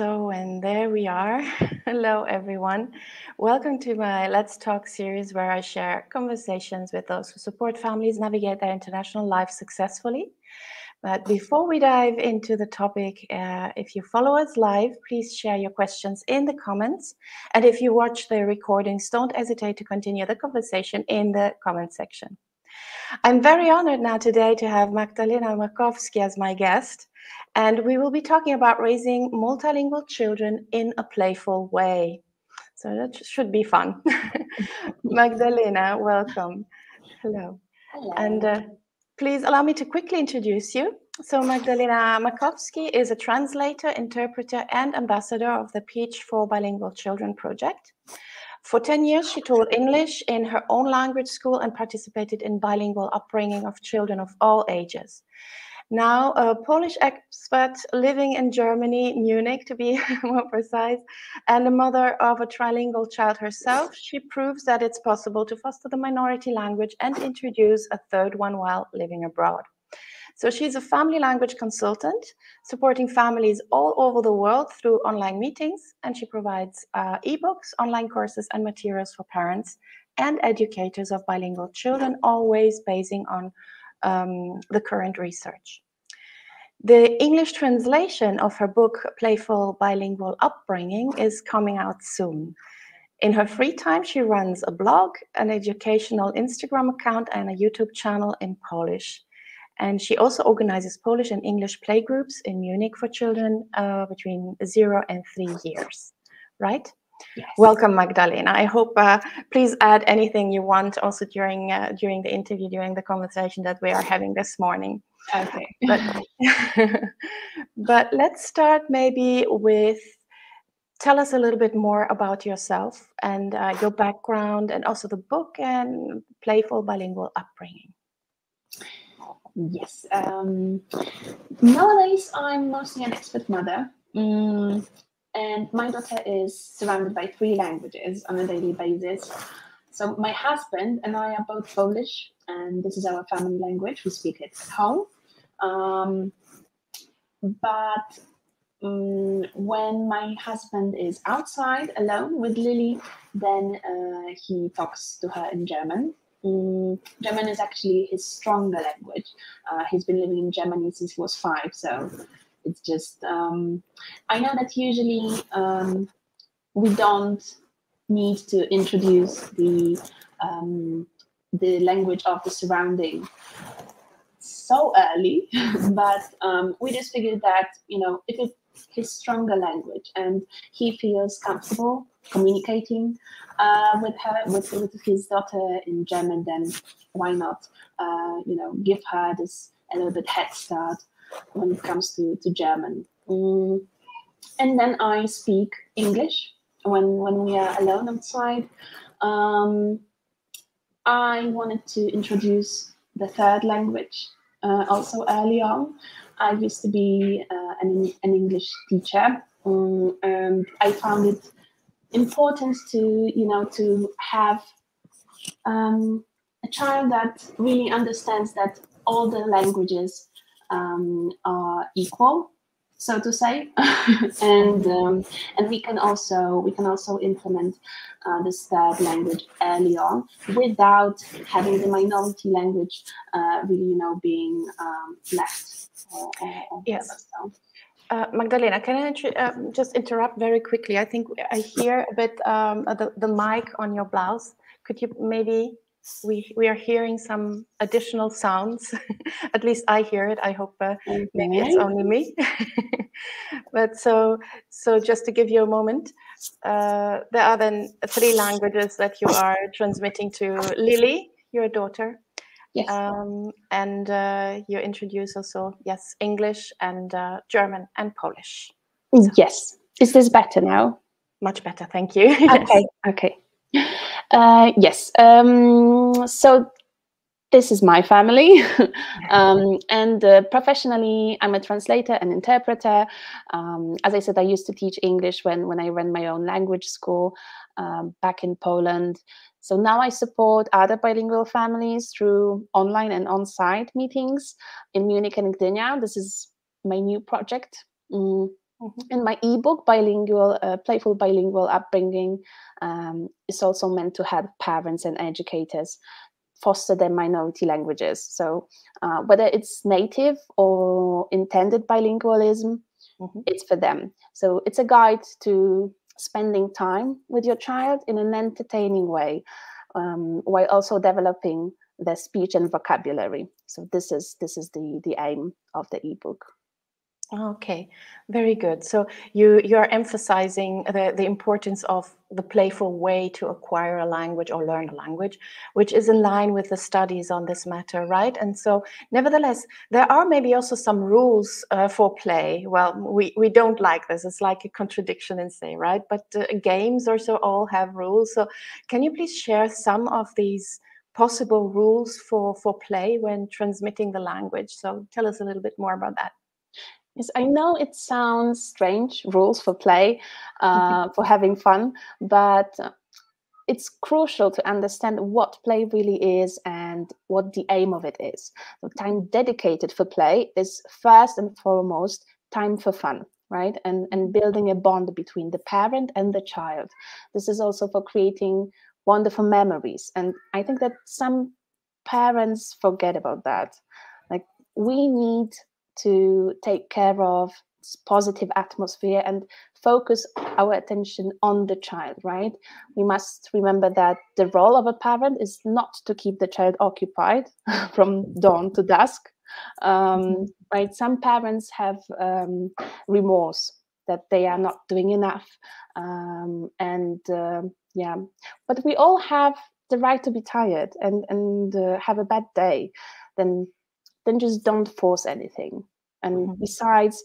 And there we are. Hello, everyone. Welcome to my Let's Talk series, where I share conversations with those who support families navigate their international life successfully. But before we dive into the topic, if you follow us live, please share your questions in the comments. And if you watch the recordings, don't hesitate to continue the conversation in the comment section. I'm very honored now today to have Magdalena Makowski as my guest, and we will be talking about raising multilingual children in a playful way. So that should be fun. Magdalena, welcome. Hello. Hello. And please allow me to quickly introduce you. So Magdalena Makowski is a translator, interpreter, and ambassador of the Peach for Bilingual Children project. For 10 years, she taught English in her own language school and participated in bilingual upbringing of children of all ages. Now, a Polish expert living in Germany, Munich to be more precise, and a mother of a trilingual child herself, she proves that it's possible to foster the minority language and introduce a third one while living abroad. So she's a family language consultant, supporting families all over the world through online meetings, and she provides ebooks, online courses, and materials for parents and educators of bilingual children, always basing on the current research. The English translation of her book, Playful Bilingual Upbringing, is coming out soon. In her free time, she runs a blog, an educational Instagram account, and a YouTube channel in Polish. And she also organizes Polish and English playgroups in Munich for children between 0 and 3 years, right? Yes. Welcome, Magdalena. I hope, please add anything you want also during the interview, during the conversation that we are having this morning. Okay. But let's start maybe with, tell us a little bit more about yourself and your background, and also the book and Playful Bilingual Upbringing. Yes. Nowadays, I'm mostly an expert mother, and my daughter is surrounded by 3 languages on a daily basis. So my husband and I are both Polish, and this is our family language. We speak it at home. But when my husband is outside alone with Lily, then he talks to her in German. German is actually his stronger language. He's been living in Germany since he was 5, so it's just I know that usually we don't need to introduce the language of the surrounding so early, but we just figured that, you know, if it's his stronger language and he feels comfortable communicating with his daughter in German, then why not, give her this a little bit head start when it comes to German. And then I speak English when we are alone outside. I wanted to introduce the third language also early on. I used to be an English teacher, and I found it important to have a child that really understands that all the languages are equal, so to say, and we can also implement this third language early on without having the minority language really being left. Yes. Magdalena, can I just interrupt very quickly? I think I hear a bit the mic on your blouse. Could you maybe, we are hearing some additional sounds. At least I hear it. I hope maybe it's only me. But so just to give you a moment, there are then 3 languages that you are transmitting to Lily, your daughter. Yes. And you introduce also, yes, English and German and Polish. So. Yes. Is this better now? Much better, thank you. Okay. Okay. Yes. So this is my family, and professionally, I'm a translator and interpreter. As I said, I used to teach English when I ran my own language school back in Poland. So now I support other bilingual families through online and on-site meetings in Munich and Gdynia. This is my new project. In my ebook, bilingual, playful bilingual upbringing is also meant to help parents and educators foster their minority languages. So whether it's native or intended bilingualism, it's for them. So it's a guide to spending time with your child in an entertaining way, while also developing their speech and vocabulary. So this is the aim of the ebook. Okay, very good. So you're emphasizing the importance of the playful way to acquire a language or learn a language, which is in line with the studies on this matter, right? And so nevertheless, there are maybe also some rules for play. Well, we don't like this. It's like a contradiction in say, right? But games also all have rules. So can you please share some of these possible rules for play when transmitting the language? So tell us a little bit more about that. Yes, I know it sounds strange, rules for play, for having fun, but it's crucial to understand what play really is and what the aim of it is. So time dedicated for play is first and foremost time for fun, right? And building a bond between the parent and the child. This is also for creating wonderful memories. And I think that some parents forget about that. Like, we need to take care of this positive atmosphere and focus our attention on the child, right? We must remember that the role of a parent is not to keep the child occupied from dawn to dusk, right? Some parents have remorse that they are not doing enough, yeah, but we all have the right to be tired and have a bad day. Then just don't force anything. And besides,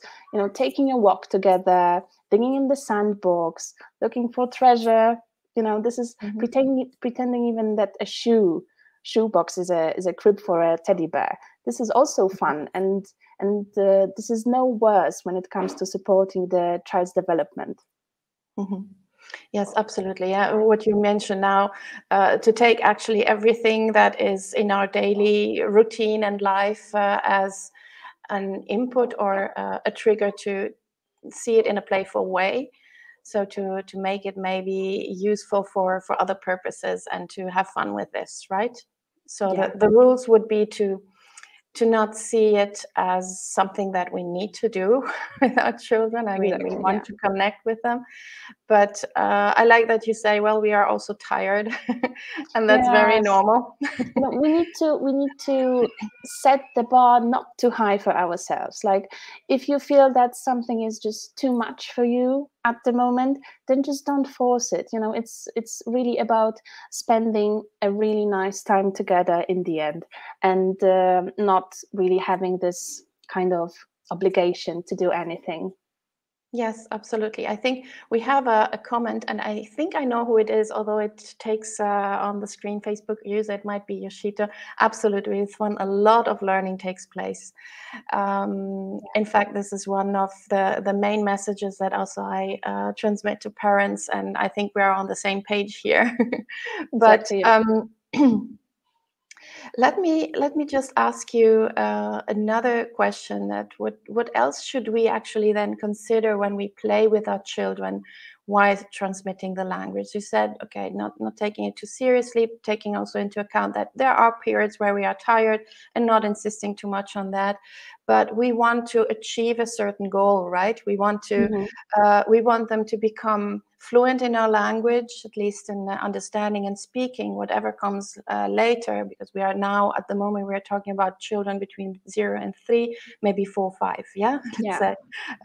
taking a walk together, digging in the sandbox, looking for treasure, this is pretending even that a shoebox is a crib for a teddy bear. This is also fun, and this is no worse when it comes to supporting the child's development. Yes, absolutely. Yeah, what you mentioned now, to take actually everything that is in our daily routine and life as an input or a trigger to see it in a playful way. So to make it maybe useful for other purposes and to have fun with this, right? So Yeah. the rules would be to not see it as something that we need to do with our children. I mean, we want to connect with them. But I like that you say, well, we are also tired, and that's very normal. We need to set the bar not too high for ourselves. Like, if you feel that something is just too much for you at the moment, then just don't force it. It's really about spending a really nice time together in the end, and not really having this kind of obligation to do anything. Yes, absolutely. I think we have a comment, and I think I know who it is, although it takes on the screen Facebook user, it might be Yoshito. Absolutely, it's when a lot of learning takes place. In fact, this is one of the main messages that also I transmit to parents, and I think we're on the same page here. But let me just ask you another question. That what else should we actually then consider when we play with our children while transmitting the language? You said, okay, not taking it too seriously, taking also into account that there are periods where we are tired and not insisting too much on that. But we want to achieve a certain goal, right? We want to we want them to become fluent in our language, at least in understanding and speaking, whatever comes later, because we are now, at the moment, we are talking about children between 0 and 3, maybe 4, 5, yeah? Let's say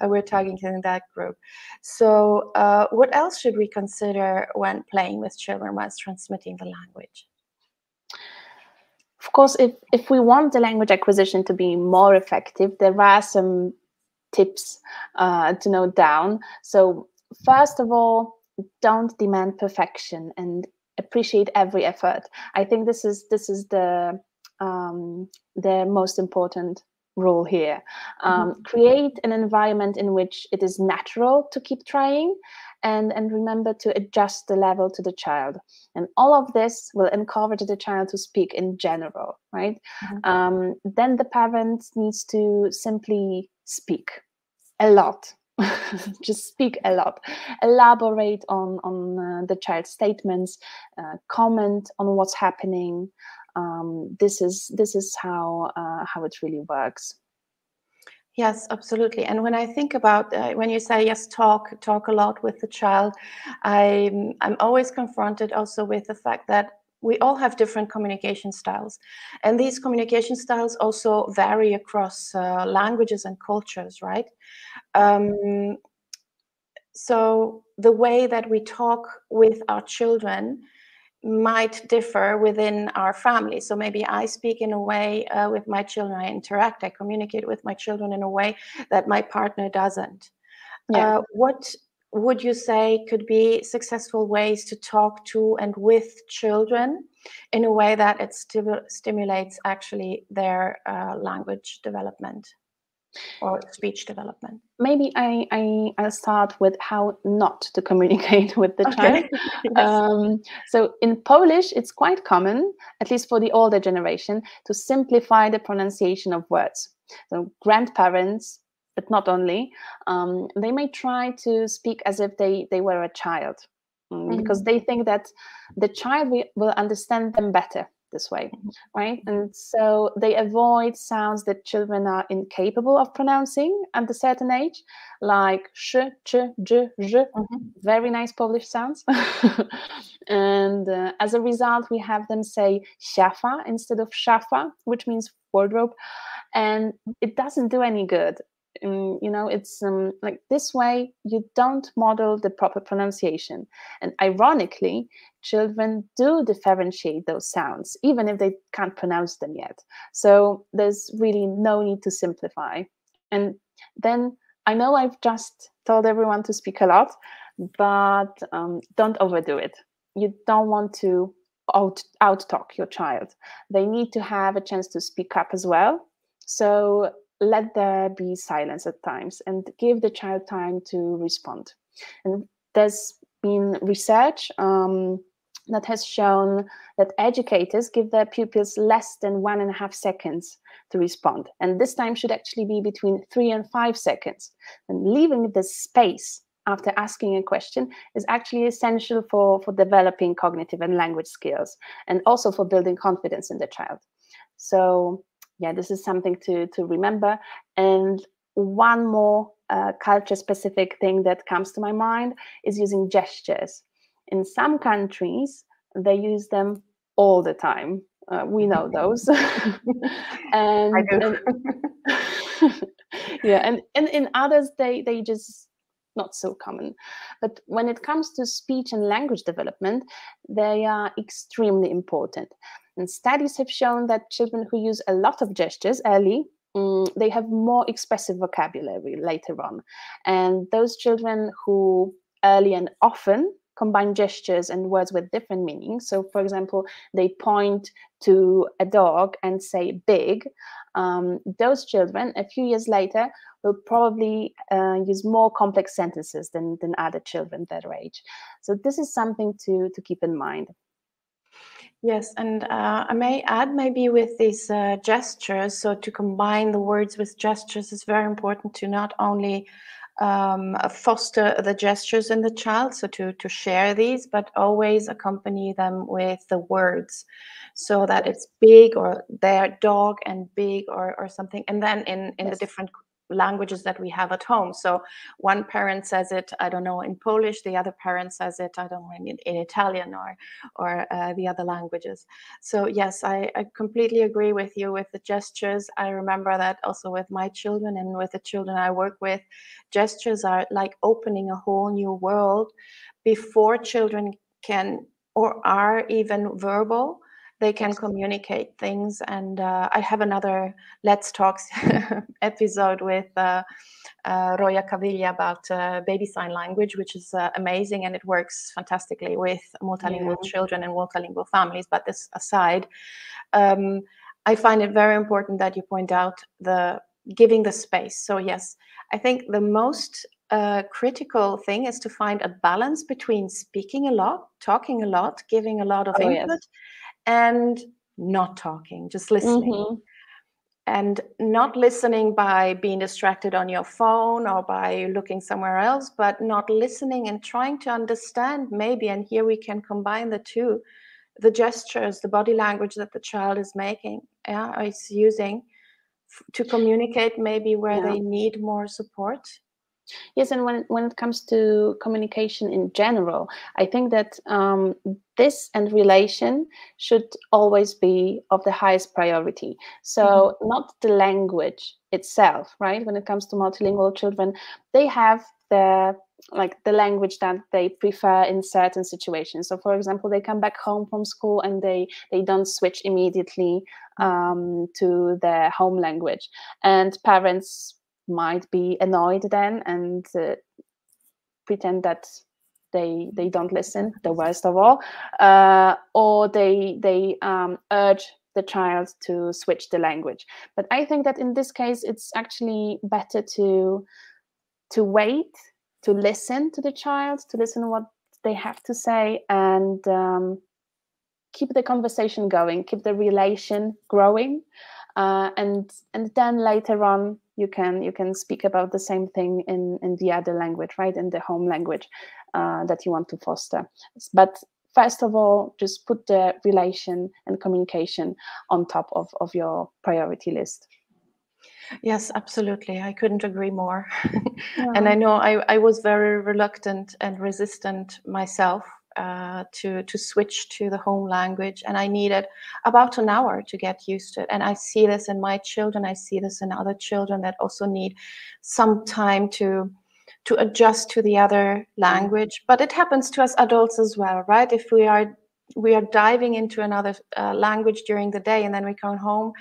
we're targeting that group. So what else should we consider when playing with children whilst transmitting the language? Of course, if we want the language acquisition to be more effective, there are some tips to note down. So first of all, don't demand perfection and appreciate every effort. I think this is the most important rule here. Create an environment in which it is natural to keep trying, and remember to adjust the level to the child. And all of this will encourage the child to speak in general, right? Then the parent needs to simply speak a lot. just speak a lot, elaborate on the child's statements, comment on what's happening. This is how it really works. Yes, absolutely. And when I think about when you say yes, talk a lot with the child, I'm always confronted also with the fact that we all have different communication styles, and these communication styles also vary across languages and cultures, right? So the way that we talk with our children might differ within our family. So maybe I speak in a way with my children, I interact, I communicate with my children in a way that my partner doesn't. Yeah. What would you say could be successful ways to talk to and with children in a way that it stimulates actually their language development or speech development? Maybe I'll start with how not to communicate with the child. Yes. So in Polish, it's quite common, at least for the older generation, to simplify the pronunciation of words. So grandparents, but not only, they may try to speak as if they were a child, because they think that the child will understand them better this way, right? And so they avoid sounds that children are incapable of pronouncing at a certain age, like sh, ch, j, zh, very nice Polish sounds. And as a result, we have them say shafa instead of shafa, which means wardrobe, and it doesn't do any good. It's like this way you don't model the proper pronunciation. And ironically, children do differentiate those sounds, even if they can't pronounce them yet. So there's really no need to simplify. And then I know I've just told everyone to speak a lot, but don't overdo it. You don't want to out-talk your child. They need to have a chance to speak up as well. So let there be silence at times and give the child time to respond. And there's been research that has shown that educators give their pupils less than 1.5 seconds to respond. And this time should actually be between 3 and 5 seconds. And leaving the space after asking a question is actually essential for developing cognitive and language skills, and also for building confidence in the child. So yeah, this is something to remember. And one more culture-specific thing that comes to my mind is using gestures. In some countries, they use them all the time. We know those. And, I do. Yeah, and in others, they just not so common. But when it comes to speech and language development, they are extremely important. And studies have shown that children who use a lot of gestures early, they have more expressive vocabulary later on. And those children who early and often combine gestures and words with different meanings. So, for example, they point to a dog and say big. Those children, a few years later, will probably use more complex sentences than other children their age. So this is something to keep in mind. Yes, and I may add maybe with these gestures, so to combine the words with gestures is very important to not only foster the gestures in the child, so to share these, but always accompany them with the words, so that it's big or their dog and big or something, and then in the different languages that we have at home. So one parent says it, I don't know, in Polish, the other parent says it, I don't know, in Italian or the other languages. So yes, I completely agree with you with the gestures. I remember that also with my children and with the children I work with. Gestures are like opening a whole new world before children can or are even verbal. They can communicate things. And I have another Let's Talk episode with Roya Caviglia about baby sign language, which is amazing, and it works fantastically with multilingual children and multilingual families. But this aside, I find it very important that you point out the giving the space. So yes, I think the most critical thing is to find a balance between speaking a lot, talking a lot, giving a lot of input, and not talking, just listening. and not listening by being distracted on your phone or by looking somewhere else, but not listening and trying to understand maybe, and here we can combine the two, the gestures, the body language that the child is making, or is using to communicate maybe where they need more support. Yes, and when it comes to communication in general, I think that this and relation should always be of the highest priority. So not the language itself, right? When it comes to multilingual children, they have the language that they prefer in certain situations. So for example, they come back home from school and they don't switch immediately to their home language, and parents might be annoyed then and pretend that they don't listen, the worst of all, or they urge the child to switch the language. But I think that in this case, it's actually better to wait, to listen to the child, to listen what they have to say, and keep the conversation going, keep the relation growing, and then later on you can speak about the same thing in the other language, right, in the home language that you want to foster. But first of all, just put the relation and communication on top of your priority list. Yes, absolutely. I couldn't agree more. And I know I was very reluctant and resistant myself to switch to the home language, and I needed about an hour to get used to it. And I see this in my children, I see this in other children that also need some time to adjust to the other language. But it happens to us adults as well, right? If we are diving into another language during the day, and then we come home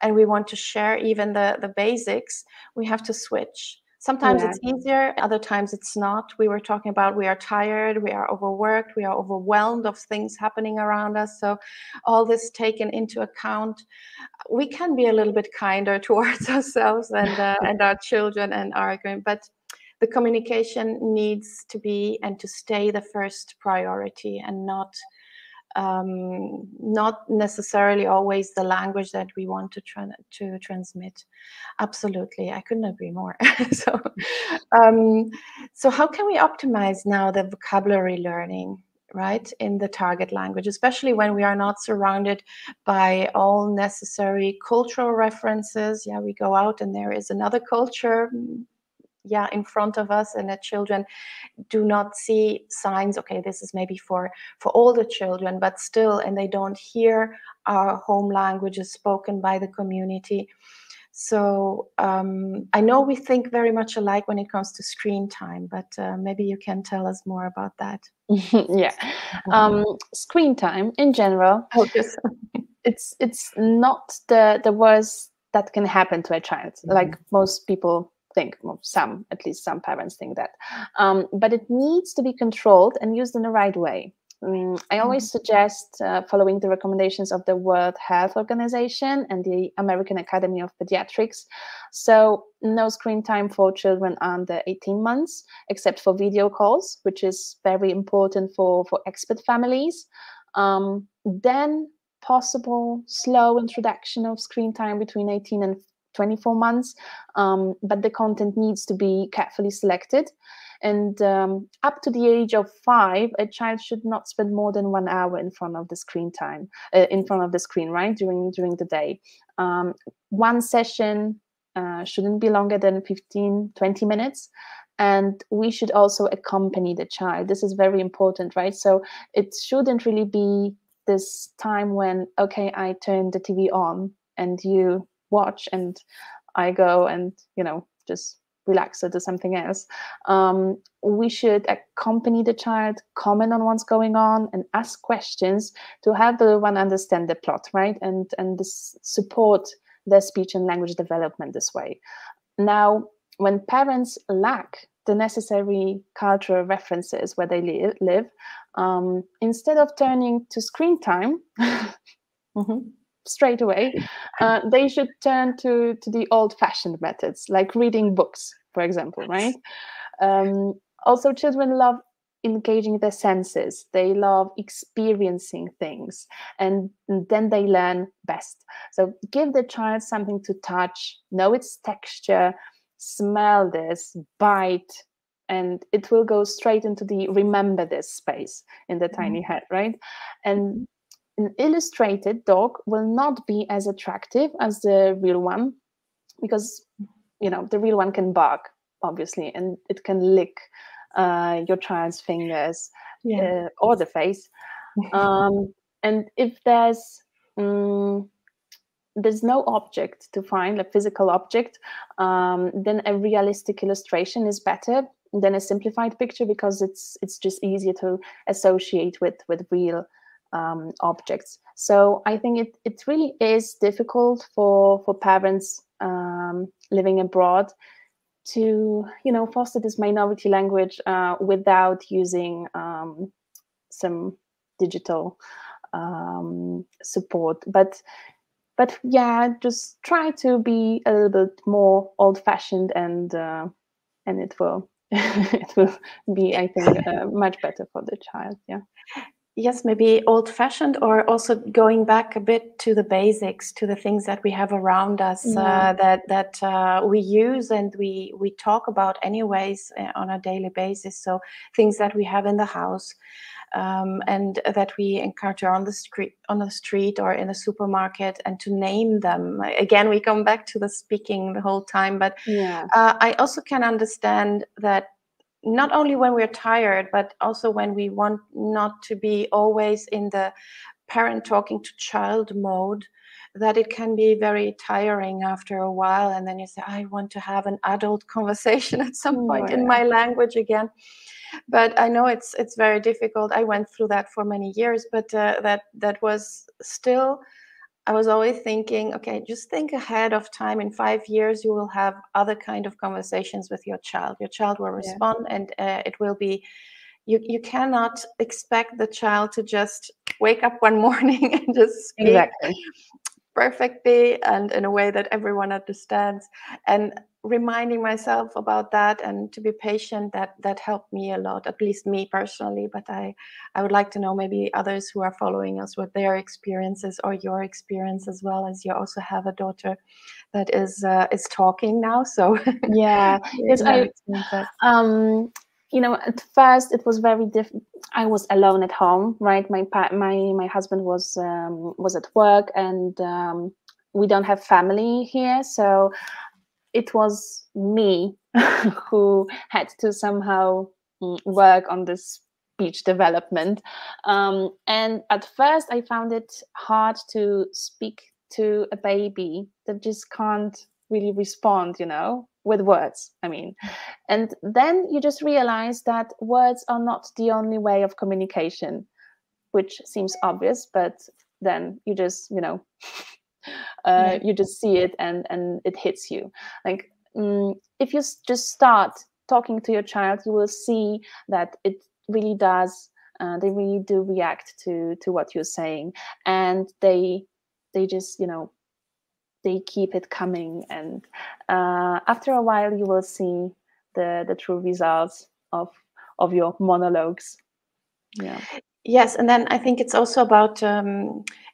and we want to share even the basics, we have to switch. Sometimes it's easier, other times it's not. We were talking about we are tired, we are overworked, we are overwhelmed of things happening around us. So all this taken into account, we can be a little bit kinder towards ourselves and our children and arguing. But the communication needs to be and to stay the first priority, and not necessarily always the language that we want to transmit. Absolutely, I couldn't agree more. So how can we optimize now the vocabulary learning, right, in the target language, especially when we are not surrounded by all necessary cultural references? Yeah, we go out and there is another culture in front of us, and the children do not see signs, okay, this is maybe for older children, but still, and they don't hear our home languages spoken by the community. So I know we think very much alike when it comes to screen time, but maybe you can tell us more about that. Screen time in general, yes. it's not the worst that can happen to a child, like most people think, at least some parents think that, but it needs to be controlled and used in the right way. I always suggest following the recommendations of the World Health Organization and the American Academy of Pediatrics. So no screen time for children under 18 months, except for video calls, which is very important for expat families. Then possible slow introduction of screen time between 18 and 24 months, but the content needs to be carefully selected. And up to the age of 5, a child should not spend more than 1 hour in front of the screen time, right, during the day. One session shouldn't be longer than 15-20 minutes. And we should also accompany the child. This is very important, right? So it shouldn't really be this time when, okay, I turn the TV on and you watch and I go and just relax or do something else. We should accompany the child, comment on what's going on, and ask questions to help the one understand the plot, right, and support their speech and language development this way. Now, when parents lack the necessary cultural references where they live, instead of turning to screen time straight away, they should turn to the old-fashioned methods, like reading books, for example, right? Also, children love engaging their senses. They love experiencing things, and then they learn best. So give the child something to touch, know its texture, smell this, bite, and it will go straight into the remember this space in the tiny head, right? And an illustrated dog will not be as attractive as the real one, because the real one can bark, obviously, and it can lick your child's fingers or the face. And if there's no object to find, a physical object, then a realistic illustration is better than a simplified picture, because it's just easier to associate with real objects. So I think it really is difficult for parents living abroad to foster this minority language without using some digital support. But yeah, just try to be a little bit more old-fashioned, and it will it will be, I think, much better for the child. Yeah. Yes, maybe old-fashioned, or also going back a bit to the basics, to the things that we have around us, that we use and we talk about anyways on a daily basis. So things that we have in the house, and that we encounter on the street or in a supermarket, and to name them. Again, we come back to the speaking the whole time, but I also can understand that not only when we're tired, but also when we want not to be always in the parent talking to child mode, that it can be very tiring after a while. And then you say, I want to have an adult conversation at some point in my language again. But I know it's very difficult. I went through that for many years, but that was still, I was always thinking, okay, just think ahead of time. In 5 years, you will have other kind of conversations with your child. Your child will respond, and it will be, you cannot expect the child to just wake up one morning and just speak perfectly and in a way that everyone understands. And reminding myself about that and to be patient, that helped me a lot, at least me personally. But I would like to know maybe others who are following us, what their experiences or your experience as well, as you also have a daughter that is talking now. So yes, at first it was very different. I was alone at home, right? My husband was at work, and we don't have family here, so it was me who had to somehow work on this speech development. And at first I found it hard to speak to a baby that just can't really respond, with words. I mean, and then you just realize that words are not the only way of communication, which seems obvious, but then you just, you just see it, and it hits you. Like, if you just start talking to your child, you will see that it really does. They really do react to what you're saying, and they just, they keep it coming. And after a while, you will see the true results of your monologues. Yeah. Yes, and then I think it's also about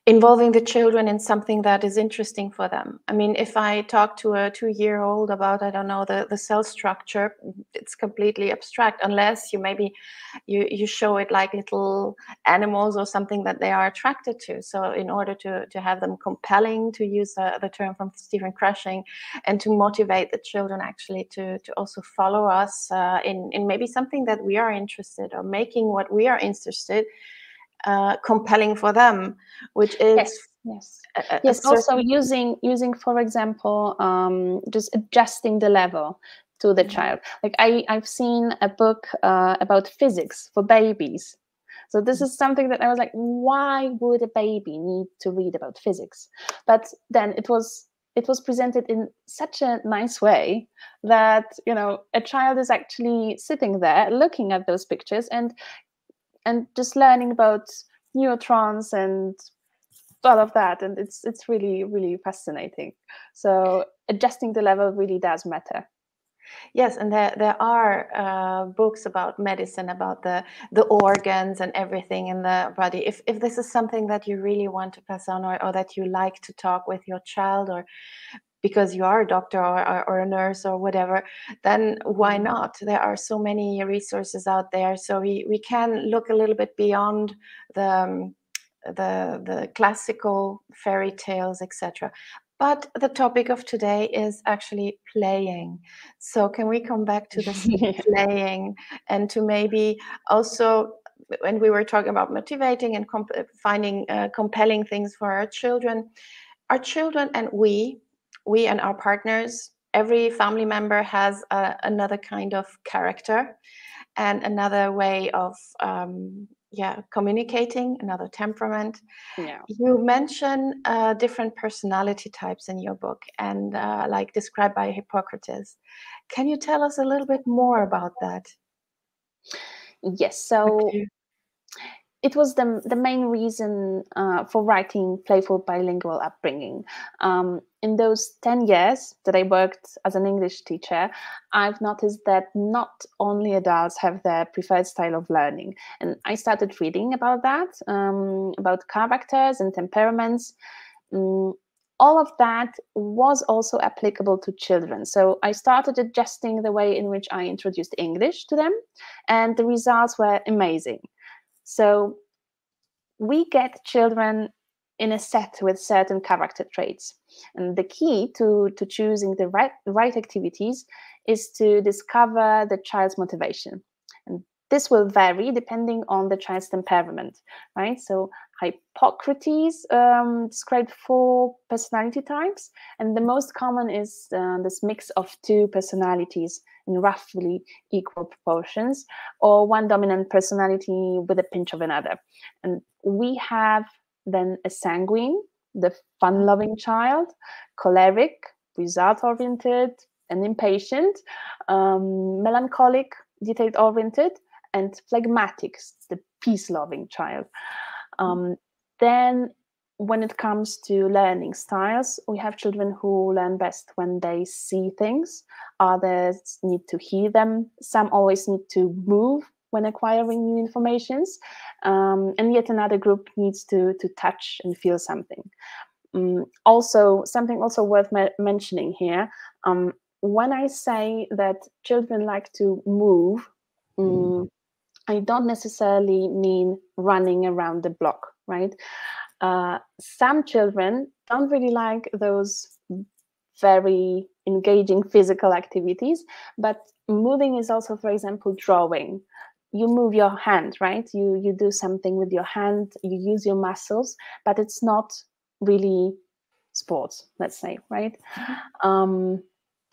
involving the children in something that is interesting for them. I mean, if I talk to a 2-year-old about, I don't know, the cell structure, it's completely abstract, unless you show it like little animals or something that they are attracted to. So in order to have them compelling, to use the term from Stephen Crushing, and to motivate the children actually to also follow us in maybe something that we are interested, or making what we are interested compelling for them, which is yes. Also using, for example, just adjusting the level to the child. Like I've seen a book about physics for babies. So this is something that I was like, why would a baby need to read about physics? But then it was presented in such a nice way that, a child is actually sitting there looking at those pictures and just learning about neutrons and all of that. And it's really, really fascinating. So adjusting the level really does matter. Yes, and there are books about medicine, about the organs and everything in the body. If this is something that you really want to pass on, or that you like to talk with your child, or because you are a doctor or a nurse or whatever, then why not? There are so many resources out there, so we can look a little bit beyond the classical fairy tales, etc. But the topic of today is actually playing. So can we come back to this playing, and to maybe also, when we were talking about motivating and finding compelling things for our children and we and our partners, every family member has another kind of character and another way of communicating, another temperament. Yeah. You mention different personality types in your book, and like described by Hippocrates. Can you tell us a little bit more about that? Yes. So it was the main reason for writing Playful Bilingual Upbringing. In those 10 years that I worked as an English teacher, I've noticed that not only adults have their preferred style of learning. And I started reading about that, about characters and temperaments. All of that was also applicable to children. So I started adjusting the way in which I introduced English to them, and the results were amazing. So we get children in a set with certain character traits. And the key to choosing the right activities is to discover the child's motivation. And this will vary depending on the child's temperament, right? So Hippocrates described 4 personality types, and the most common is this mix of 2 personalities in roughly equal proportions, or one dominant personality with a pinch of another. And we have then a sanguine, the fun-loving child, choleric, result-oriented and impatient, melancholic, detail-oriented, and phlegmatic, the peace-loving child. Then when it comes to learning styles, we have children who learn best when they see things. Others need to hear them. Some always need to move when acquiring new informations. And yet another group needs to touch and feel something. Something worth mentioning here. When I say that children like to move, I don't necessarily mean running around the block, right? Some children don't really like those very engaging physical activities, but moving is also, for example, drawing. You move your hand, right? You do something with your hand, you use your muscles, but it's not really sports, let's say, right? And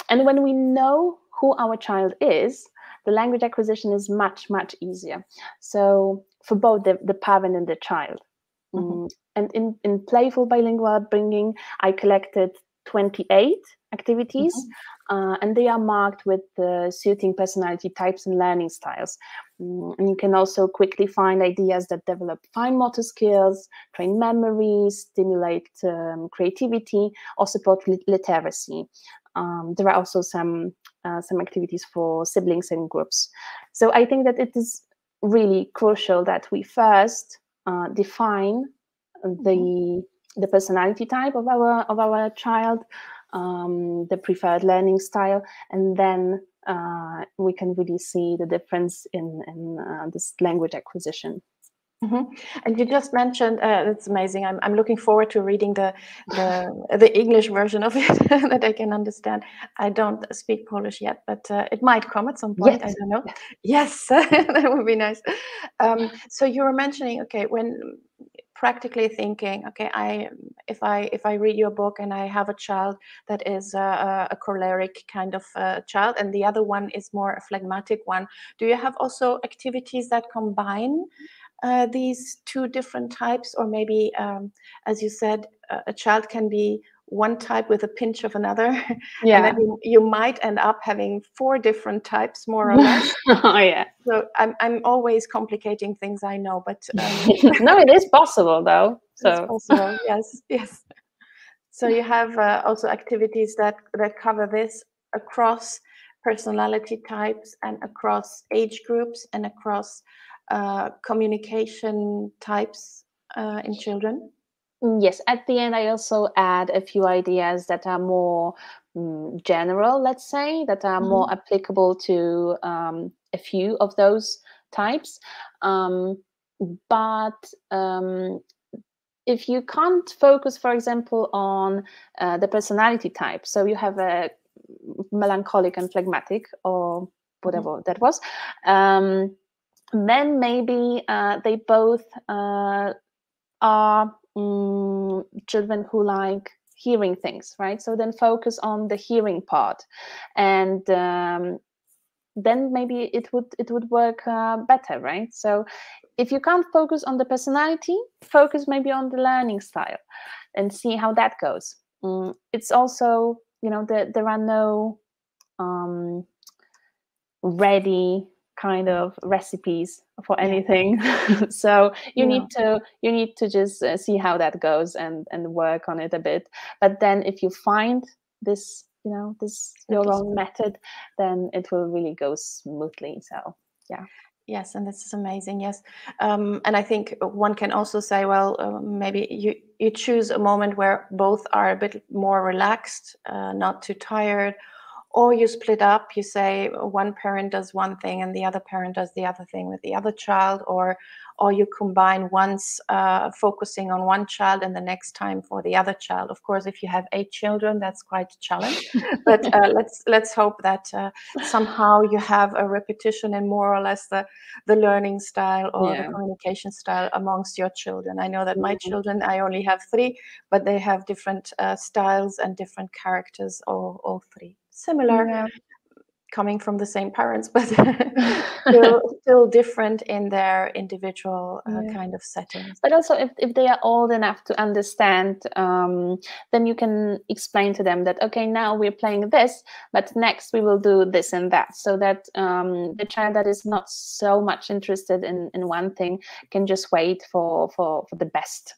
when we know who our child is, the language acquisition is much, much easier. So for both the parent and the child. And in Playful Bilingual Upbringing, I collected 28 activities, and they are marked with suiting personality types and learning styles. And you can also quickly find ideas that develop fine motor skills, train memory, stimulate creativity, or support literacy. There are also some activities for siblings and groups. So I think that it is really crucial that we first define the personality type of our child, the preferred learning style, and then we can really see the difference in this language acquisition. And you just mentioned it's amazing. I'm looking forward to reading the English version of it that I can understand. I don't speak Polish yet, but it might come at some point. Yes. I don't know. Yes, that would be nice. So you were mentioning, okay, when practically thinking, okay, if I read your book and I have a child that is a choleric kind of child, and the other one is more a phlegmatic one, do you have also activities that combine these 2 different types? Or maybe, as you said, a child can be one type with a pinch of another, and then you might end up having 4 different types, more or less. So I'm always complicating things, I know, but no, it is possible though. So it's possible, yes. So you have also activities that cover this across personality types and across age groups and across communication types in children? Yes, at the end, I also add a few ideas that are more general, let's say, that are more applicable to a few of those types. But if you can't focus, for example, on the personality type, so you have a melancholic and phlegmatic, or whatever that was, then maybe they both are children who like hearing things, right? So then focus on the hearing part, and then maybe it would work better, right? So if you can't focus on the personality, focus maybe on the learning style and see how that goes. It's also, there are no ready kind of recipes for anything. So you need to just see how that goes and work on it a bit. But then if you find this your own method, then it will really go smoothly. So yeah. Yes, and this is amazing. Yes, and I think one can also say, well, maybe you choose a moment where both are a bit more relaxed, not too tired, or you split up. You say one parent does one thing and the other parent does the other thing with the other child, or you combine once focusing on one child and the next time for the other child. Of course, if you have 8 children, that's quite a challenge. But let's hope that somehow you have a repetition in more or less the learning style or the communication style amongst your children. I know that my children, I only have 3, but they have different styles and different characters, all 3. Similar, coming from the same parents, but still different in their individual kind of settings. But also, if they are old enough to understand, then you can explain to them that, okay, now we're playing this, but next we will do this and that, so that the child that is not so much interested in one thing can just wait for the best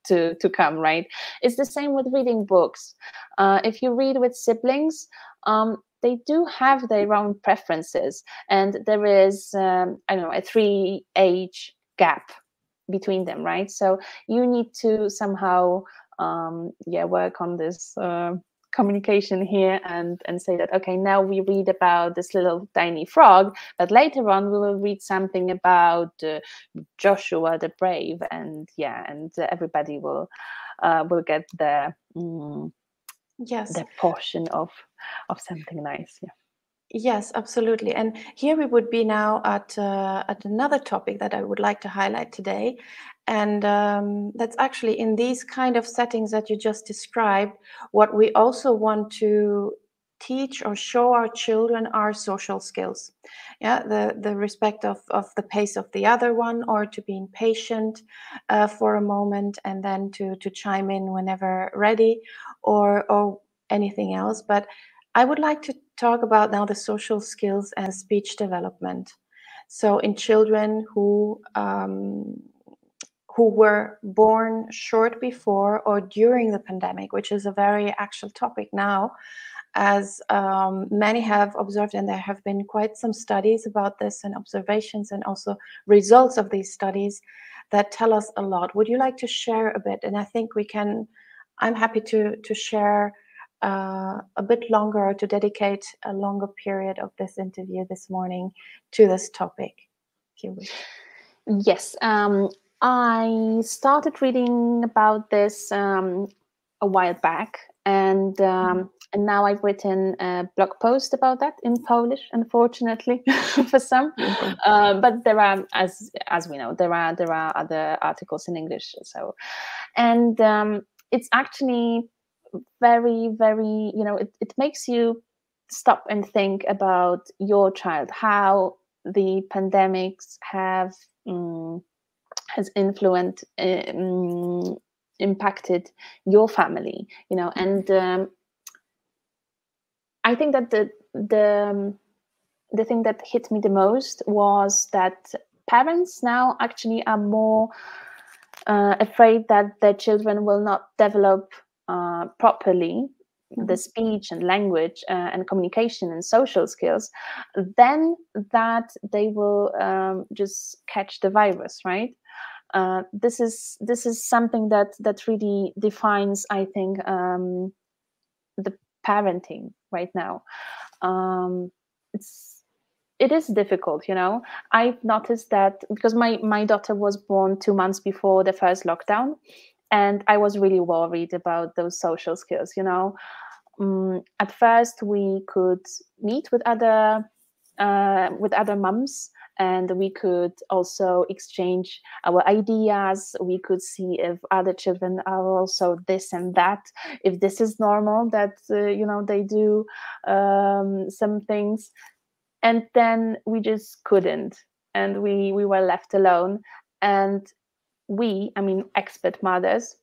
to come, right? It's the same with reading books. If you read with siblings, they do have their own preferences, and there is a 3 age gap between them, right? So you need to somehow work on this communication here and say that, okay, now we read about this little tiny frog, but later on we will read something about Joshua the Brave, and everybody will get the portion of something nice. Yes, absolutely. And here we would be now at another topic that I would like to highlight today, and that's actually in these kind of settings that you just described. What we also want to teach or show our children are social skills. The respect of the pace of the other one, or to being patient for a moment and then to chime in whenever ready, or anything else. But I would like to talk about now the social skills and speech development. So in children who were born short before or during the pandemic, which is a very actual topic now, as many have observed, and there have been quite some studies about this and observations and also results of these studies that tell us a lot. Would you like to share a bit? And I think I'm happy to share a bit longer, or to dedicate a longer period of this interview this morning to this topic, if you wish. Yes, I started reading about this a while back, and now I've written a blog post about that in Polish, unfortunately, for some. But there are, as we know, there are other articles in English. So, and it's actually very, very, it makes you stop and think about your child, how the pandemics has influenced, impacted your family, and I think that the thing that hit me the most was that parents now actually are more afraid that their children will not develop properly the speech and language and communication and social skills, then that they will just catch the virus, right? This is something that really defines, I think, the parenting right now. It is difficult, you know. I've noticed that because my daughter was born 2 months before the first lockdown, and I was really worried about those social skills, you know. At first, we could meet with other mums, and we could also exchange our ideas. We could see if other children are also this and that, if this is normal, that you know, they do some things. And then we just couldn't, and we were left alone. And I mean, expert mothers,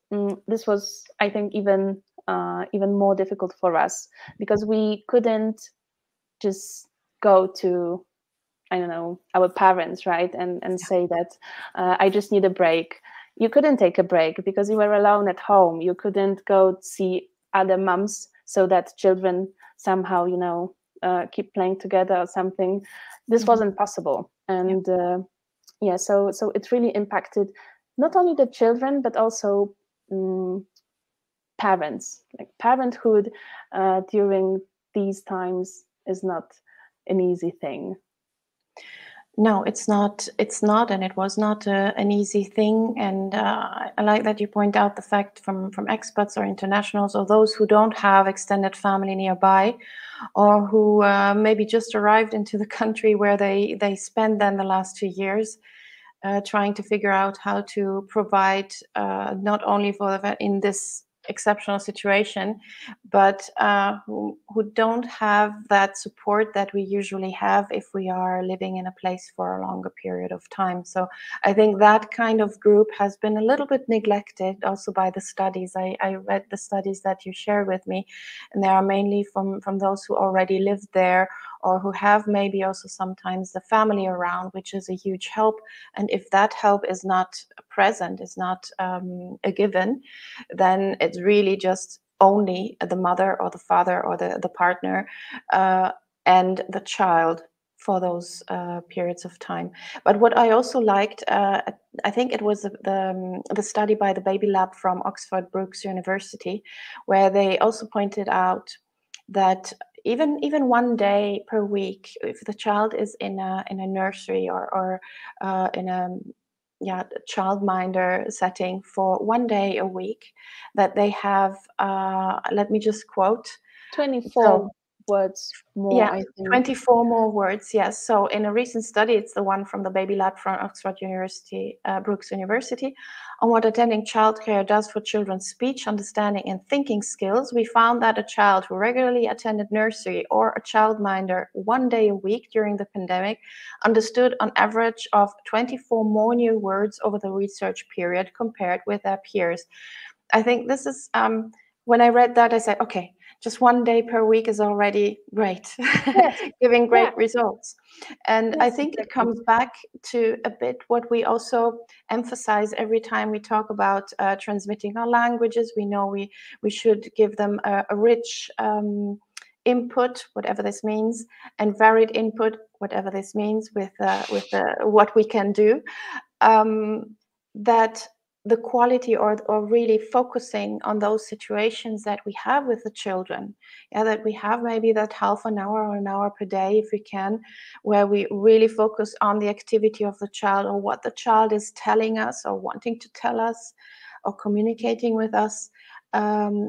this was, I think, even more difficult for us, because we couldn't just go to, I don't know, our parents, right, and say that I just need a break. You couldn't take a break because you were alone at home. You couldn't go see other mums so that children somehow, you know, keep playing together or something. This wasn't possible. And so it really impacted not only the children, but also parents. Like, parenthood during these times is not an easy thing. No, it's not, and it was not an easy thing. And I like that you point out the fact from experts or internationals, or those who don't have extended family nearby, or who maybe just arrived into the country where they spent then the last 2 years trying to figure out how to provide not only for in this exceptional situation, but who don't have that support that we usually have if we are living in a place for a longer period of time. So I think that kind of group has been a little bit neglected also by the studies. I read the studies that you shared with me, and they are mainly from those who already lived there, or who have maybe also sometimes the family around, which is a huge help. And if that help is not present, is not a given, then it's really just only the mother or the father or the partner and the child for those periods of time. But what I also liked, I think it was the study by the Baby Lab from Oxford Brookes University, where they also pointed out that even 1 day per week, if the child is in a nursery or in a childminder setting for 1 day a week, that they have, let me just quote, 24 words more, I think. 24 more words, yes. So in a recent study, it's the one from the Baby Lab from Oxford University, Brookes University, on what attending childcare does for children's speech, understanding, and thinking skills, we found that a child who regularly attended nursery or a childminder 1 day a week during the pandemic understood on average of 24 more new words over the research period compared with their peers. I think this is, when I read that, I said, okay, just 1 day per week is already great, yes. Giving great results. And yes, I think exactly. It comes back to a bit what we also emphasize every time we talk about transmitting our languages. We know we should give them a rich input, whatever this means, and varied input, whatever this means, with what we can do. That the quality or really focusing on those situations that we have with the children, that we have maybe that half an hour or an hour per day, if we can, where we really focus on the activity of the child, or what the child is telling us or wanting to tell us or communicating with us,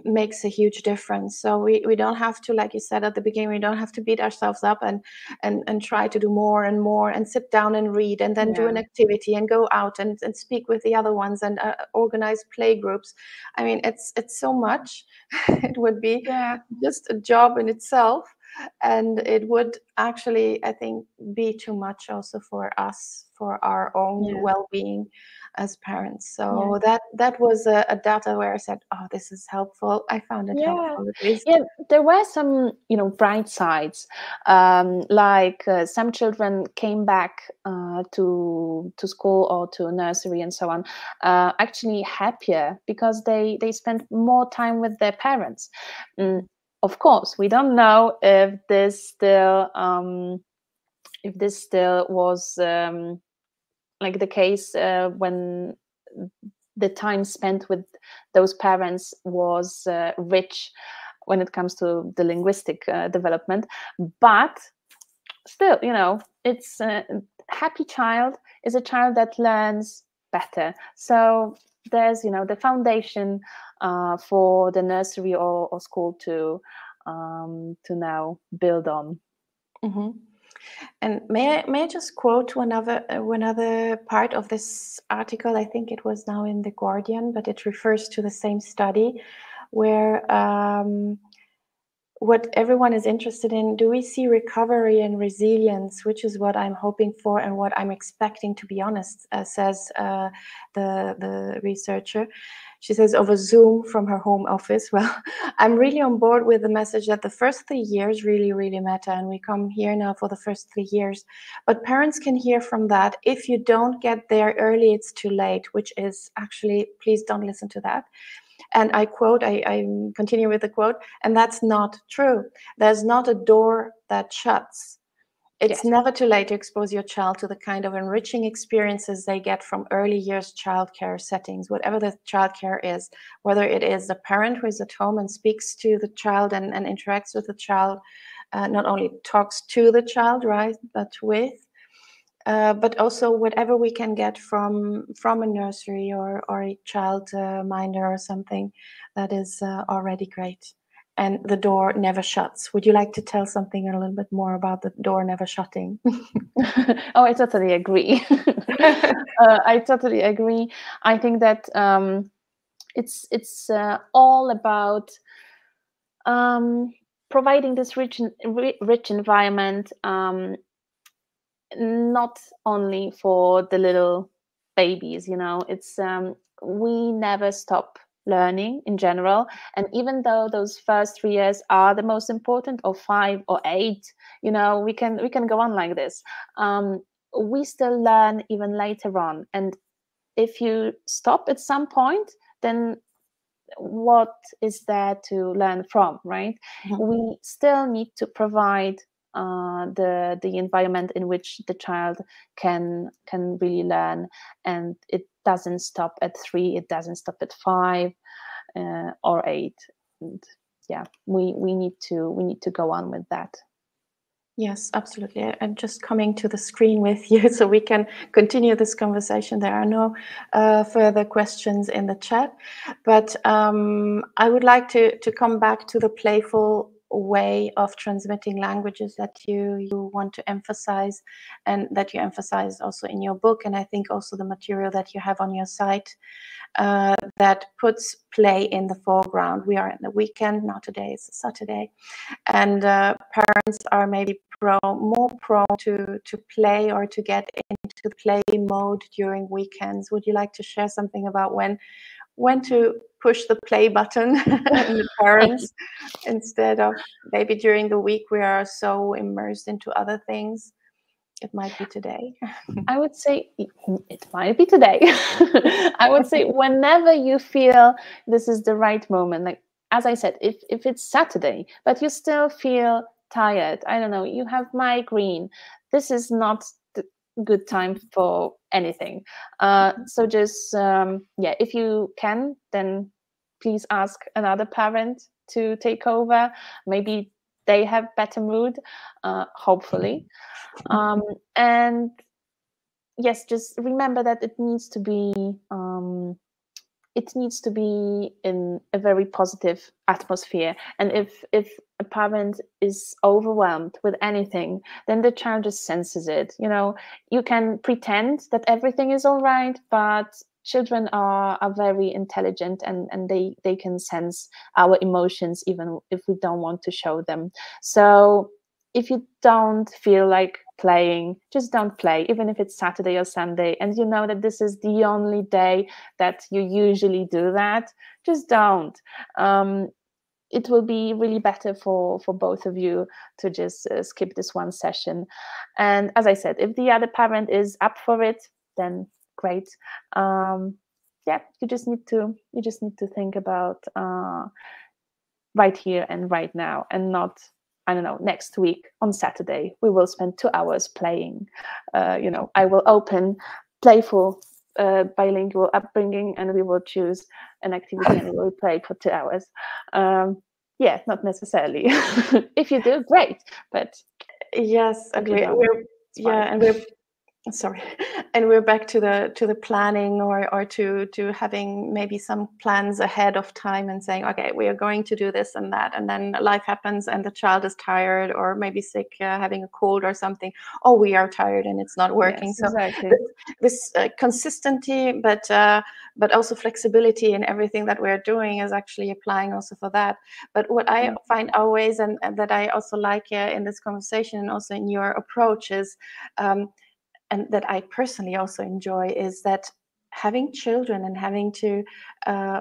makes a huge difference. So we don't have to, like you said at the beginning, we don't have to beat ourselves up and try to do more and more and sit down and read and then do an activity and go out and speak with the other ones and organize play groups. I mean, it's so much. It would be just a job in itself, and it would actually, I think, be too much also for us, for our own well-being as parents. So that was a data where I said, oh, this is helpful. I found it helpful, at least. Yeah, there were some, bright sides. Like some children came back to school or to nursery and so on, actually happier because they spent more time with their parents. of course, we don't know if this still was like the case when the time spent with those parents was rich when it comes to the linguistic development. But still, it's a happy child is a child that learns better. So there's, the foundation for the nursery or school to now build on. Mm-hmm. And may I just quote one other part of this article? I think it was now in The Guardian, but it refers to the same study where what everyone is interested in, do we see recovery and resilience, which is what I'm hoping for and what I'm expecting, to be honest, says the researcher. She says over Zoom from her home office. Well, I'm really on board with the message that the first 3 years really, really matter. And we come here now for the first 3 years. But parents can hear from that. If you don't get there early, it's too late, which is actually, please don't listen to that. And I quote, I continue with the quote, and that's not true. There's not a door that shuts. It's never too late to expose your child to the kind of enriching experiences they get from early years childcare settings, whatever the childcare is, whether it is the parent who is at home and speaks to the child and interacts with the child, not only talks to the child, right, but with, but also whatever we can get from a nursery or a child minder or something, that is already great. And the door never shuts. Would you like to tell something a little bit more about the door never shutting? Oh, I totally agree. I totally agree. I think that it's all about providing this rich environment, not only for the little babies. It's we never stop learning in general, and even though those first 3 years are the most important, or 5 or 8, we can go on like this. We still learn even later on, and if you stop at some point, then what is there to learn from, right? Mm-hmm. We still need to provide the environment in which the child can really learn, and it doesn't stop at 3, it doesn't stop at 5 or 8. And yeah, we need to go on with that. Yes, absolutely. I'm just coming to the screen with you so we can continue this conversation. There are no further questions in the chat, but I would like to come back to the playful way of transmitting languages that you want to emphasize, and that you emphasize also in your book, and I think also the material that you have on your site. That puts play in the foreground. We are in the weekend, now today is Saturday, and parents are maybe more prone to play or to get into play mode during weekends. Would you like to share something about when to push the play button in the parents instead of maybe during the week we are so immersed into other things? It might be today. I would say it might be today. I would say whenever you feel this is the right moment. Like, as I said, if it's Saturday, but you still feel tired, I don't know, you have migraine, this is not the good time for anything. So just, if you can, then please ask another parent to take over. Maybe they have better mood, hopefully. And yes, just remember that it needs to be in a very positive atmosphere. And if a parent is overwhelmed with anything, then the child just senses it. You can pretend that everything is all right, but children are very intelligent, and they can sense our emotions even if we don't want to show them. So if you don't feel like playing, just don't play, even if it's Saturday or Sunday, and you know that this is the only day that you usually do that, just don't. It will be really better for both of you to just skip this one session. And as I said, if the other parent is up for it, then great. You just need to think about right here and right now, and not, I don't know, next week on Saturday we will spend 2 hours playing. I will open playful bilingual upbringing, and we will choose an activity and we will play for 2 hours. Yeah, not necessarily. If you do, great, but yes, if you don't, it's fine. and we're back to the planning, or to having maybe some plans ahead of time and saying, okay, we are going to do this and that, and then life happens and the child is tired or maybe sick, having a cold or something. Oh, we are tired and it's not working. Yes, so exactly. this consistency, but also flexibility in everything that we're doing is actually applying also for that. But what I find always, and that I also like in this conversation and also in your approach is, and that I personally also enjoy, is that having children and having to,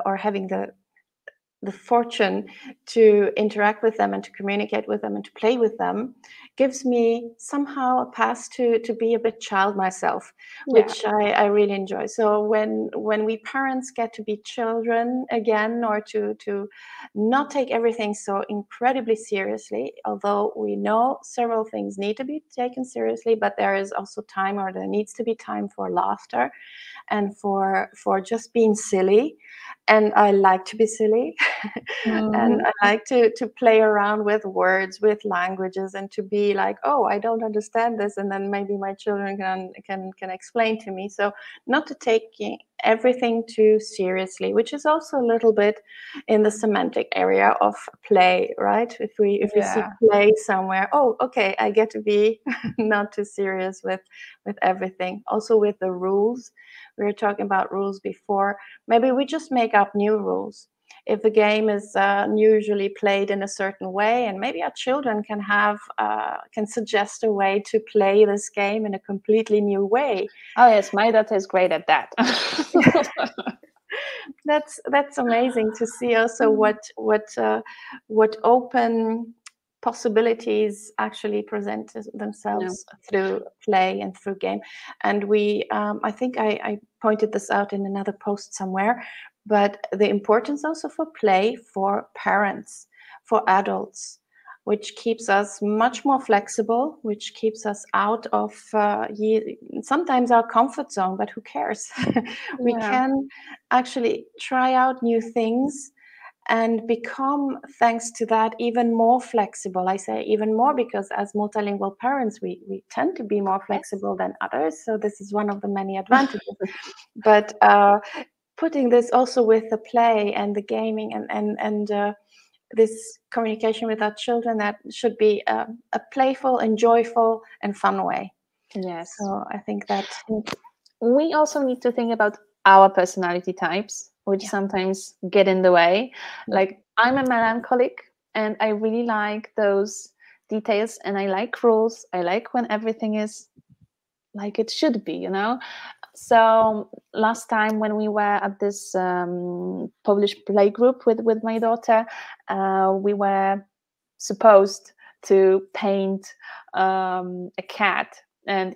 or having the fortune to interact with them and to communicate with them and to play with them gives me somehow a path to be a bit child myself, which I really enjoy. So when we parents get to be children again, or to not take everything so incredibly seriously, although we know several things need to be taken seriously, but there is also time, or there needs to be time for laughter and for just being silly. And I like to be silly. And I like to play around with words, with languages, and to be like, oh, I don't understand this, and then maybe my children can explain to me. So not to take everything too seriously, which is also a little bit in the semantic area of play, right? If we see play somewhere, oh, okay, I get to be not too serious with everything. Also with the rules, we were talking about rules before. Maybe we just make up new rules. If the game is usually played in a certain way, and maybe our children can suggest a way to play this game in a completely new way. Oh yes, my daughter is great at that. That's amazing to see also what open possibilities actually present themselves through play and through game. And I think I pointed this out in another post somewhere, but the importance also for play for parents, for adults, which keeps us much more flexible, which keeps us out of sometimes our comfort zone, but who cares? We can actually try out new things and become, thanks to that, even more flexible. I say even more because as multilingual parents, we tend to be more flexible than others. So this is one of the many advantages. But putting this also with the play and the gaming and this communication with our children, that should be a playful and joyful and fun way. Yes. So I think that we also need to think about our personality types, which sometimes get in the way. Like, I'm a melancholic and I really like those details, and I like rules. I like when everything is like it should be, So last time when we were at this Polish play group with my daughter, we were supposed to paint a cat, and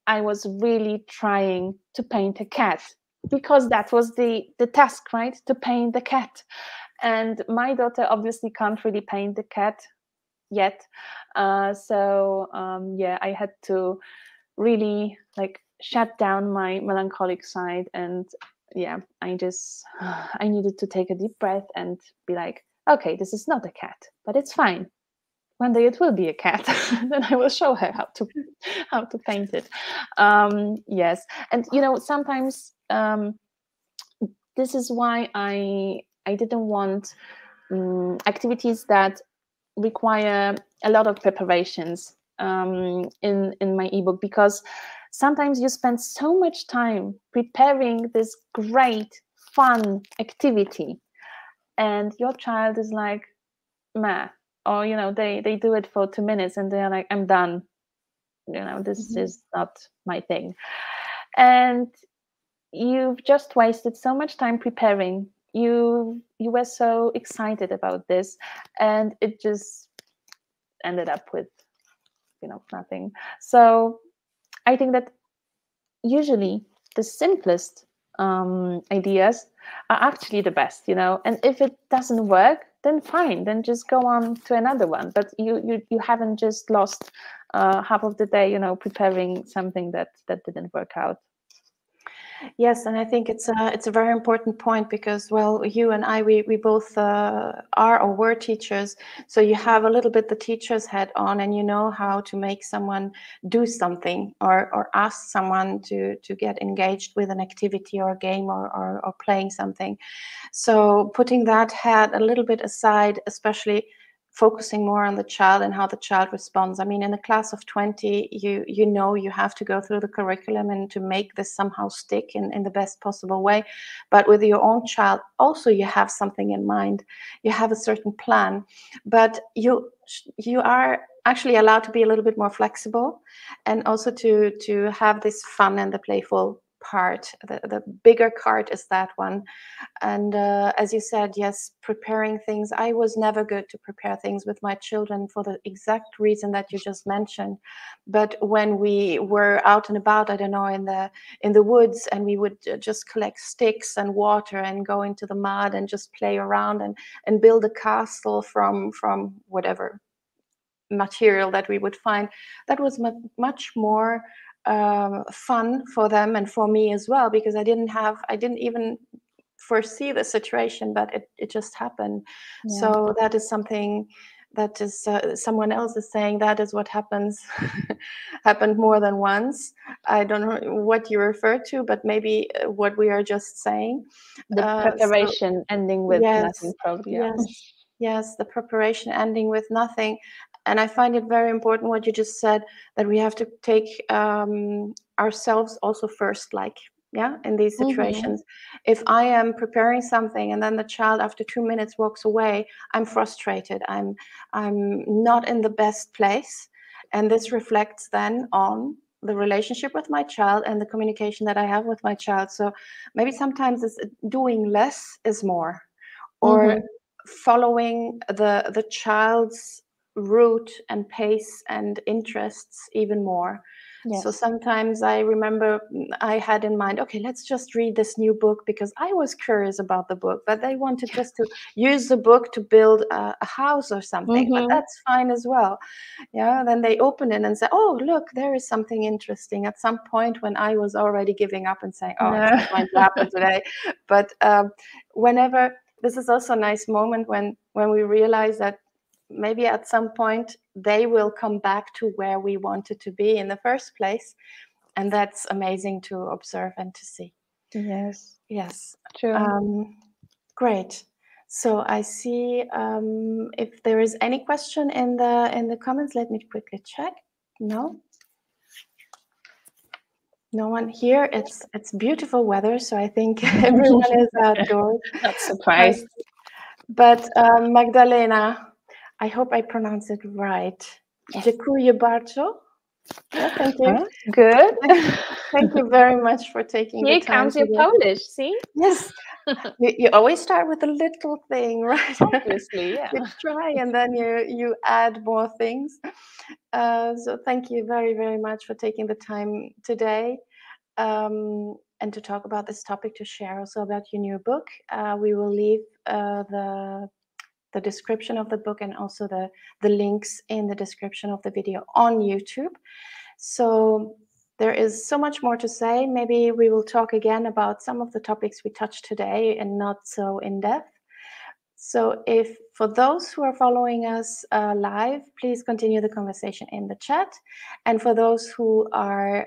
I was really trying to paint a cat because that was the task, right? To paint the cat. And my daughter obviously can't really paint the cat yet, so I had to really shut down my melancholic side, and I needed to take a deep breath and be like, okay, this is not a cat, but it's fine. One day it will be a cat. Then I will show her how to paint it. Yes, and sometimes this is why I didn't want activities that require a lot of preparations in my ebook, because sometimes you spend so much time preparing this great fun activity and your child is like, meh, or they do it for 2 minutes and they're like, I'm done, this is not my thing. And you've just wasted so much time preparing. You were so excited about this, and it just ended up with nothing. So I think that usually the simplest ideas are actually the best, and if it doesn't work, then fine, then just go on to another one. But you haven't just lost half of the day, preparing something that didn't work out. Yes, and I think it's a very important point because, well, you and I, we both are or were teachers, so you have a little bit the teacher's head on, and you know how to make someone do something or ask someone to get engaged with an activity or a game or playing something. So putting that head a little bit aside, especially focusing more on the child and how the child responds. I mean, in a class of 20, you know you have to go through the curriculum and to make this somehow stick in the best possible way. But with your own child, also you have something in mind. You have a certain plan, but you are actually allowed to be a little bit more flexible, and also to have this fun and the playful part. The bigger cart is that one. And as you said, yes, preparing things. I was never good to prepare things with my children for the exact reason that you just mentioned. But when we were out and about, I don't know, in the woods, and we would just collect sticks and water and go into the mud and just play around and build a castle from whatever material that we would find, that was much more fun for them and for me as well, because I didn't even foresee the situation, but it just happened. Yeah. So that is something that is someone else is saying that is what happens happened more than once. I don't know what you refer to, but maybe what we are just saying, the preparation ending with nothing, probably. Yes, the preparation ending with nothing. And I find it very important what you just said, that we have to take ourselves also first, in these situations. If I am preparing something and then the child after 2 minutes walks away, I'm frustrated. I'm not in the best place. And this reflects then on the relationship with my child and the communication that I have with my child. So maybe sometimes it's doing less is more, or following the child's route and pace and interests even more. Yes. So sometimes I remember I had in mind, okay, let's just read this new book, because I was curious about the book, but they wanted just to use the book to build a house or something, but that's fine as well. Yeah, then they open it and say, oh, look, there is something interesting. At some point when I was already giving up and saying, oh, it's not going to happen today. But whenever, this is also a nice moment when we realize that maybe at some point they will come back to where we wanted to be in the first place. And that's amazing to observe and to see. Yes. True. Great. So I see if there is any question in the comments, let me quickly check. No one here. It's beautiful weather, so I think everyone is outdoors. Not surprised. But Magdalena, I hope I pronounce it right. Dziękuję bardzo. Yeah, thank you. Good. Thank you very much for taking the time. Here comes your Polish, see? Yes. You always start with a little thing, right? Obviously, yeah. You try and then you add more things. So thank you very, very much for taking the time today and to talk about this topic, to share also about your new book. We will leave the description of the book and also the links in the description of the video on YouTube. So there is so much more to say. Maybe we will talk again about some of the topics we touched today and not so in depth. So if for those who are following us live, please continue the conversation in the chat. And for those who are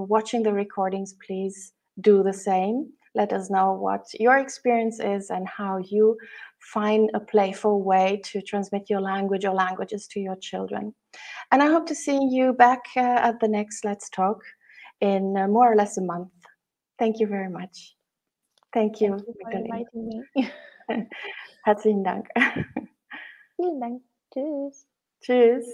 watching the recordings, please do the same. Let us know what your experience is and how you find a playful way to transmit your language or languages to your children. And I hope to see you back at the next Let's Talk in more or less a month. Thank you very much. Thank you for inviting me. Herzlichen Dank. Vielen Dank. Tschüss. Tschüss.